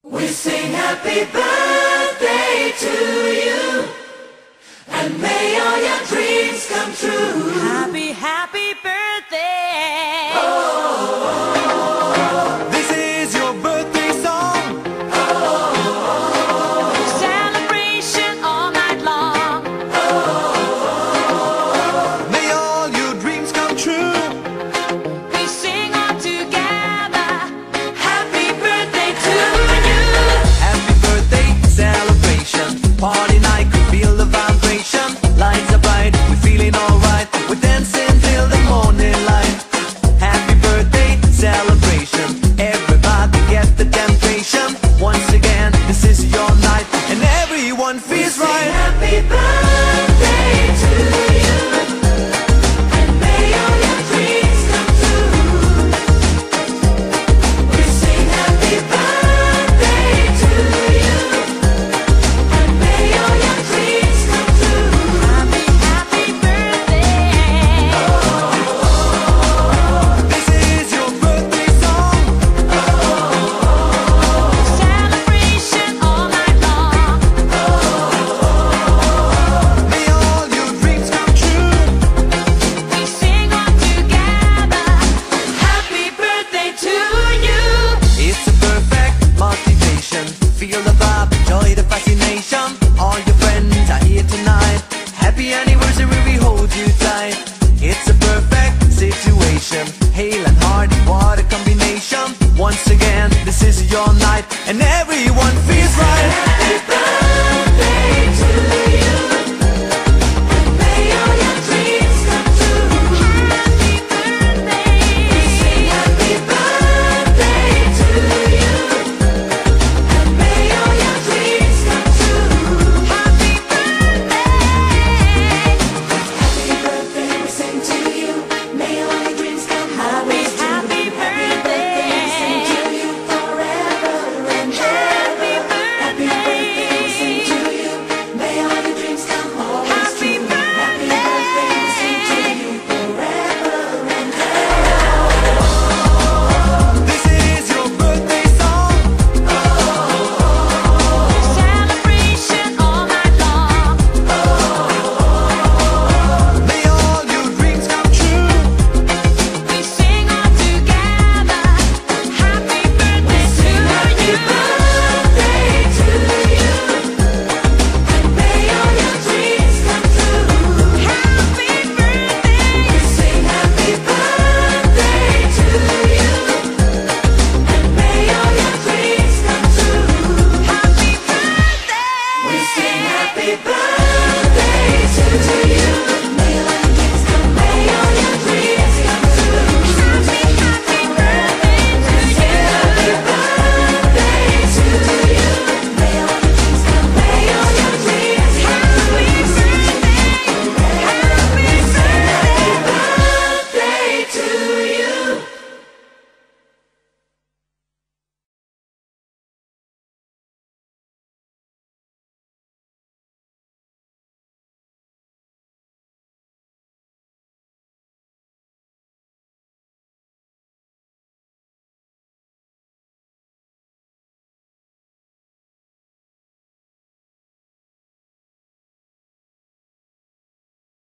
We sing happy birthday to you, and may all your dreams come true. Happy, happy birthday. This is your birthday song. Celebration all night long. May all your dreams come true. We sing all together. Happy birthday to you. Happy birthday celebration. Party night, could feel the vibration. Lights are bright, we're feeling alright. We're dancing till the morning light. Happy birthday celebration. Everybody get the temptation. Once again, this is your night, and everyone feels Sing right. happy birthday to you, and may all your dreams come true. We sing happy birthday to you, and may all your dreams come true. Happy, happy birthday. This is your birthday song. Celebration all night long. May all your dreams come true. We sing all together. Happy birthday to you. It's a perfect motivation. Feel the vibe, enjoy the fascination. All your friends are here tonight. Happy anniversary, we hold you tight. It's a perfect situation. Hale and hearty, what a combination. Once again, this is your night, and everyone feels right. Happy birthday